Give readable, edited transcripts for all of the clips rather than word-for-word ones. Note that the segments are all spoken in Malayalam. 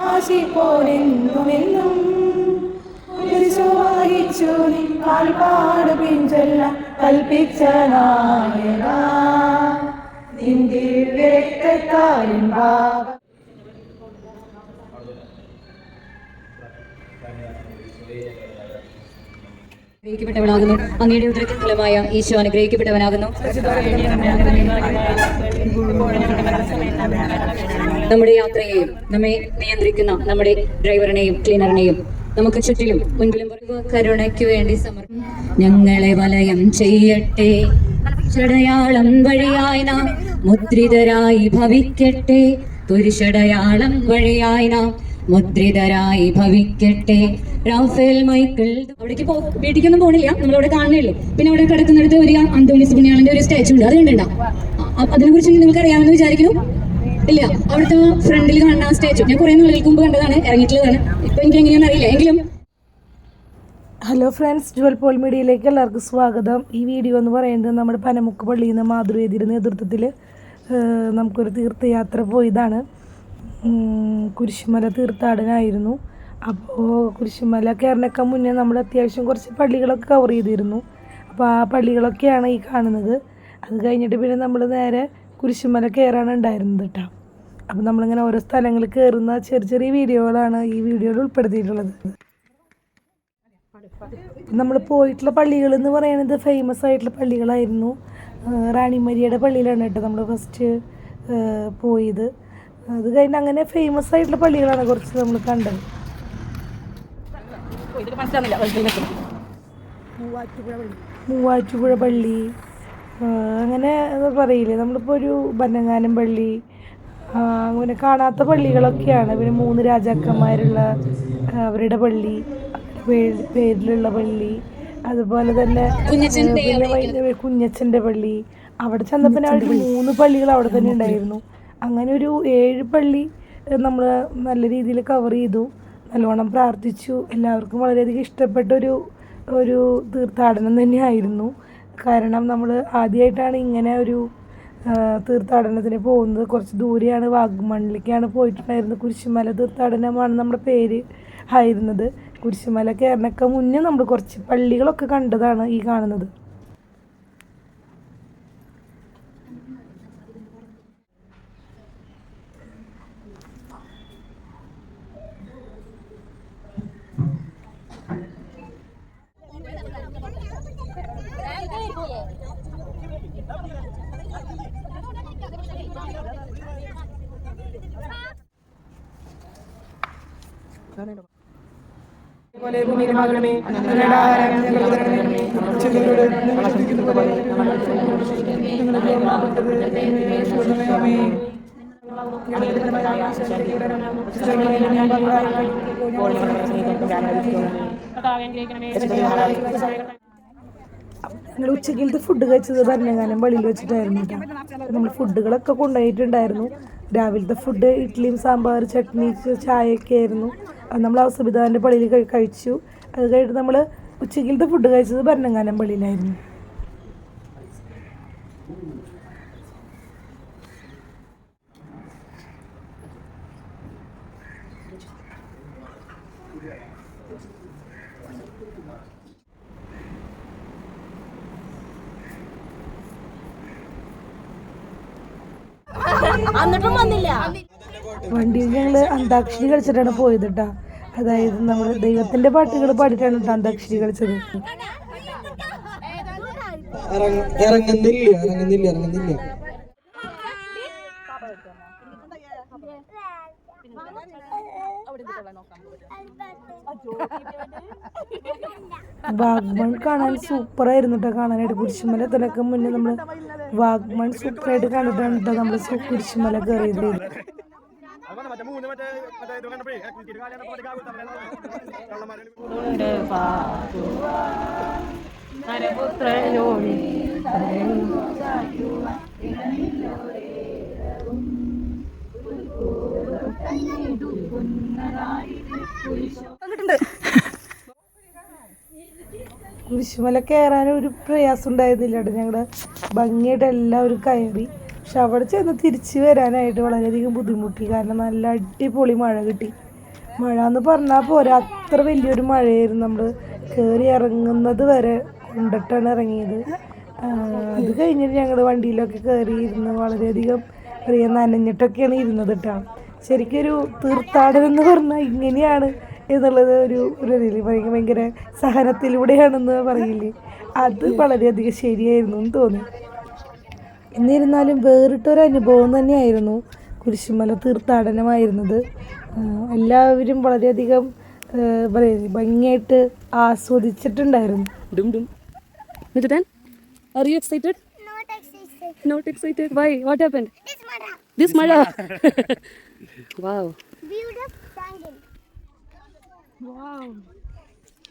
ആശിപ്പോനെന്നുമെന്നും വഹിച്ചു കാൽപാട് പിഞ്ചൊല്ല കൽപ്പിച്ച നായക നിന്റെ വ്യക്തത്താലിൻ ഭാവ. അനുഗ്രഹിക്കപ്പെട്ടവനാകുന്നു. അങ്ങയുടെ ഉദരത്തിൻ ഫലമായ ഈശോ അനുഗ്രഹിക്കപ്പെട്ടവനാകുന്നു. നമ്മുടെ യാത്രയെയും നമ്മെ നിയന്ത്രിക്കുന്ന നമ്മുടെ ഡ്രൈവറിനെയും ക്ലീനറിനെയും നമുക്ക് ചുറ്റിലും മുൻപിലും കരുണയ്ക്ക് വേണ്ടി സമർപ്പിക്കും. ഞങ്ങളെ വലയം ചെയ്യട്ടെ, ചടയാളം വഴിയായി നാം മുദ്രിതരായി ഭവിക്കട്ടെ. പുരുഷടയാളം വഴിയായി നാം മുദ്രിതരായി ഭവിക്കട്ടെ. റാഫേൽ മൈക്കിൾ അവിടേക്ക് വീട്ടിലേക്കൊന്നും പോണില്ല, നമ്മളവിടെ കാണുന്നില്ലേ. പിന്നെ അവിടെ കിടക്കുന്നിടത്ത് ഒരു അന്തോണീസ് പുണ്യാളന്റെ ഒരു സ്റ്റാച്ചു ഉണ്ട്, അത് കണ്ടിട്ടുണ്ടോ? അതിനെ കുറിച്ച് നിങ്ങൾക്ക് അറിയാമെന്ന് വിചാരിക്കുന്നു. ഇല്ല, അവിടുത്തെ ഫ്രണ്ടിൽ കാണുന്ന ആ സ്റ്റാച്ചു ഞാൻ കുറെ നാളുകൾക്ക് മുമ്പ് കണ്ടതാണ്, ഇറങ്ങിയിട്ടുള്ളതാണ്. ഇപ്പൊ എനിക്ക് എങ്ങനെയാണെന്ന് അറിയില്ല എങ്കിലും. ഹലോ ഫ്രണ്ട്സ്, ജുവൽ പോൾ മീഡിയയിലേക്ക് എല്ലാവർക്കും സ്വാഗതം. ഈ വീഡിയോ എന്ന് പറയുന്നത് നമ്മുടെ പനമുക്ക് പള്ളിയിൽ നിന്ന് മാതൃവേദിയുടെ നേതൃത്വത്തിൽ നമുക്കൊരു തീർത്ഥയാത്ര പോയതാണ്. കുരിശുമല തീർത്ഥാടനമായിരുന്നു. അപ്പോൾ കുരിശുമല കയറിനൊക്കെ മുന്നേ നമ്മൾ അത്യാവശ്യം കുറച്ച് പള്ളികളൊക്കെ കവർ ചെയ്തിരുന്നു. അപ്പോൾ ആ പള്ളികളൊക്കെയാണ് ഈ കാണുന്നത്. അത് കഴിഞ്ഞിട്ട് പിന്നെ നമ്മൾ നേരെ കുരിശുമല കയറാണ് ഉണ്ടായിരുന്നത് കേട്ടോ. അപ്പോൾ നമ്മളിങ്ങനെ ഓരോ സ്ഥലങ്ങളിൽ കയറുന്ന ചെറിയ ചെറിയ വീഡിയോകളാണ് ഈ വീഡിയോയിൽ ഉൾപ്പെടുത്തിയിട്ടുള്ളത്. നമ്മൾ പോയിട്ടുള്ള പള്ളികൾ എന്ന് പറയുന്നത് ഫേമസ് ആയിട്ടുള്ള പള്ളികളായിരുന്നു. റാണിമരിയുടെ പള്ളിയിലാണ് കേട്ടോ നമ്മൾ ഫസ്റ്റ് പോയത്. അത് കഴിഞ്ഞ് അങ്ങനെ ഫേമസ് ആയിട്ടുള്ള പള്ളികളാണ് കുറച്ച് നമ്മൾ കണ്ടത്. മൂവാറ്റുപുഴ പള്ളി, അങ്ങനെ പറയില്ലേ നമ്മളിപ്പോൾ ഒരു ബന്നങ്ങാനം പള്ളി, അങ്ങനെ കാണാത്ത പള്ളികളൊക്കെയാണ്. പിന്നെ 3 രാജാക്കന്മാരുള്ള അവരുടെ പള്ളി, പേരിലുള്ള പള്ളി, അതുപോലെ തന്നെ പിന്നെ കുഞ്ഞച്ചൻ്റെ പള്ളി. അവിടെ ചെന്നപ്പോൾ അവിടെ 3 പള്ളികൾ അവിടെ തന്നെ ഉണ്ടായിരുന്നു. അങ്ങനെ ഒരു 7 പള്ളി നമ്മൾ നല്ല രീതിയിൽ കവർ ചെയ്തു, നല്ലോണം പ്രാർത്ഥിച്ചു. എല്ലാവർക്കും വളരെയധികം ഇഷ്ടപ്പെട്ടൊരു തീർത്ഥാടനം തന്നെയായിരുന്നു. കാരണം നമ്മൾ ആദ്യമായിട്ടാണ് ഇങ്ങനെ ഒരു തീർത്ഥാടനത്തിന് പോകുന്നത്. കുറച്ച് ദൂരെയാണ്, വാഗമണ്ണിലേക്കാണ് പോയിട്ടുണ്ടായിരുന്നത്. കുരിശുമല തീർത്ഥാടനമാണ് നമ്മുടെ പേര് ആയിരുന്നത്. കുരിശുമല കയറിനൊക്കെ മുന്നേ നമ്മൾ കുറച്ച് പള്ളികളൊക്കെ കണ്ടതാണ് ഈ കാണുന്നത്. ഞങ്ങൾ ഉച്ചക്കിലത്തെ ഫുഡ് കഴിച്ചത് ഭരണങ്ങാനം പള്ളിയിൽ വെച്ചിട്ടായിരുന്നു കേട്ടോ. നമ്മൾ ഫുഡുകളൊക്കെ കൊണ്ടുപോയിട്ടുണ്ടായിരുന്നു. രാവിലത്തെ ഫുഡ് ഇഡ്ഡലിയും സാമ്പാർ ചട്നി ചായയൊക്കെ ആയിരുന്നു. അത് നമ്മൾ ഔസപിതാവിൻ്റെ പള്ളിയിൽ കഴിച്ചു. അത് കഴിഞ്ഞിട്ട് നമ്മൾ ഉച്ചക്കിലത്തെ ഫുഡ് കഴിച്ചത് ഭരണങ്ങാനം പള്ളിയിലായിരുന്നു. വണ്ടിയിൽ ഞങ്ങൾ അന്താക്ഷരി കളിച്ചിട്ടാണ് പോയത് കേട്ടോ. അതായത് നമ്മൾ ദൈവത്തിന്റെ പാട്ടുകൾ പാടിയിട്ടാണ് കേട്ടോ അന്താക്ഷരി കളിച്ചത്. വാഗ്മൺ കാണാൻ സൂപ്പറായിരുന്നു കേട്ടോ. കാണാനായിട്ട് കുരിശുമല എത്തനൊക്കെ മുന്നേ നമ്മൾ വാഗ്മൺ സൂപ്പറായിട്ട് കണ്ടിട്ടാണ് കേട്ടോ നമ്മൾ കുരിശുമല കയറിയത്. കുരിശുമല കയറാൻ ഒരു പ്രയാസം ഉണ്ടായിരുന്നില്ല കേട്ടോ. ഞങ്ങളുടെ ഭംഗിയായിട്ട് എല്ലാവരും കയറി. പക്ഷെ അവിടെ ചെന്ന് തിരിച്ച് വരാനായിട്ട് വളരെയധികം ബുദ്ധിമുട്ടി. കാരണം നല്ല അടിപൊളി മഴ കിട്ടി. മഴ എന്ന് പറഞ്ഞാൽ പോരാ, അത്ര വലിയൊരു മഴയായിരുന്നു. നമ്മൾ കയറി ഇറങ്ങുന്നത് വരെ കൊണ്ടിട്ടാണ് ഇറങ്ങിയത്. അത് കഴിഞ്ഞിട്ട് ഞങ്ങൾ വണ്ടിയിലൊക്കെ കയറി ഇരുന്ന് വളരെയധികം നനഞ്ഞിട്ടൊക്കെയാണ് ഇരുന്നത് കേട്ടോ. ശരിക്കൊരു തീർത്ഥാടനം എന്ന് പറഞ്ഞാൽ ഇങ്ങനെയാണ് എന്നുള്ളത് ഒരു ഭയങ്കര സഹനത്തിലൂടെയാണെന്ന് പറയില്ലേ, അത് വളരെയധികം ശരിയായിരുന്നു എന്ന് തോന്നി. എന്നിരുന്നാലും വേറിട്ടൊരു അനുഭവം തന്നെയായിരുന്നു കുരിശുമല തീർത്ഥാടനമായിരുന്നത്. എല്ലാവരും വളരെയധികം ഭംഗിയായിട്ട് ആസ്വദിച്ചിട്ടുണ്ടായിരുന്നു. Are you excited? Not excited. Not excited. Why? What happened? This mother. This Mada. Wow. Beautiful triangle. Wow.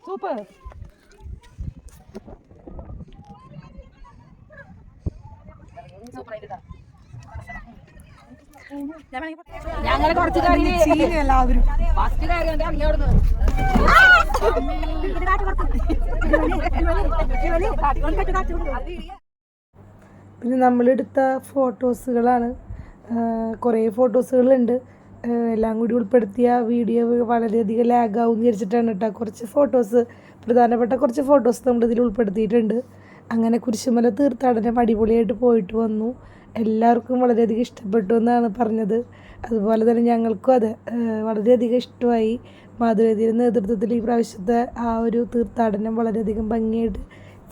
Super. ഞങ്ങളെ കുറച്ച് എല്ലാവരും ഫസ്റ്റ് കാര്യം ഇറങ്ങി അവിടുന്ന് പിന്നെ നമ്മളെടുത്ത ഫോട്ടോസുകളാണ്. കുറേ ഫോട്ടോസുകളുണ്ട്. എല്ലാം കൂടി ഉൾപ്പെടുത്തിയ വീഡിയോ വളരെയധികം ലാഗാവും വിചാരിച്ചിട്ടാണ് കേട്ടോ കുറച്ച് ഫോട്ടോസ്, പ്രധാനപ്പെട്ട കുറച്ച് ഫോട്ടോസ് നമ്മളിതിൽ ഉൾപ്പെടുത്തിയിട്ടുണ്ട്. അങ്ങനെ കുരിശുമല തീർത്ഥാടനം അടിപൊളിയായിട്ട് പോയിട്ട് വന്നു. എല്ലാവർക്കും വളരെയധികം ഇഷ്ടപ്പെട്ടു എന്നാണ് പറഞ്ഞത്. അതുപോലെ തന്നെ ഞങ്ങൾക്കും അത് വളരെയധികം ഇഷ്ടമായി. മാധുവേദിയുടെ നേതൃത്വത്തിൽ ഈ പ്രാവശ്യത്തെ ആ ഒരു തീർത്ഥാടനം വളരെയധികം ഭംഗിയായിട്ട്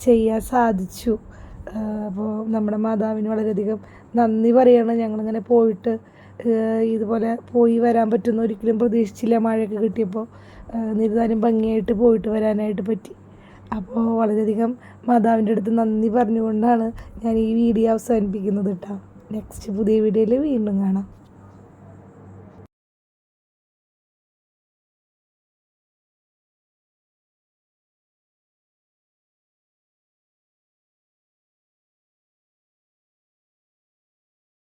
ചെയ്യാൻ സാധിച്ചു. അപ്പോൾ നമ്മുടെ മാതാവിന് വളരെയധികം നന്ദി പറയണം. ഞങ്ങളിങ്ങനെ പോയിട്ട് ഇതുപോലെ പോയി വരാൻ പറ്റുന്ന ഒരിക്കലും പ്രതീക്ഷിച്ചില്ല. മഴയൊക്കെ കിട്ടിയപ്പോൾ എന്നിരുന്നാലും ഭംഗിയായിട്ട് പോയിട്ട് വരാനായിട്ട് പറ്റി. അപ്പോൾ വളരെയധികം മാതാവിൻ്റെ അടുത്ത് നന്ദി പറഞ്ഞുകൊണ്ടാണ് ഞാൻ ഈ വീഡിയോ അവസാനിപ്പിക്കുന്നത് കേട്ടോ. നെക്സ്റ്റ് പുതിയ വീഡിയോയിൽ വീണ്ടും കാണാം.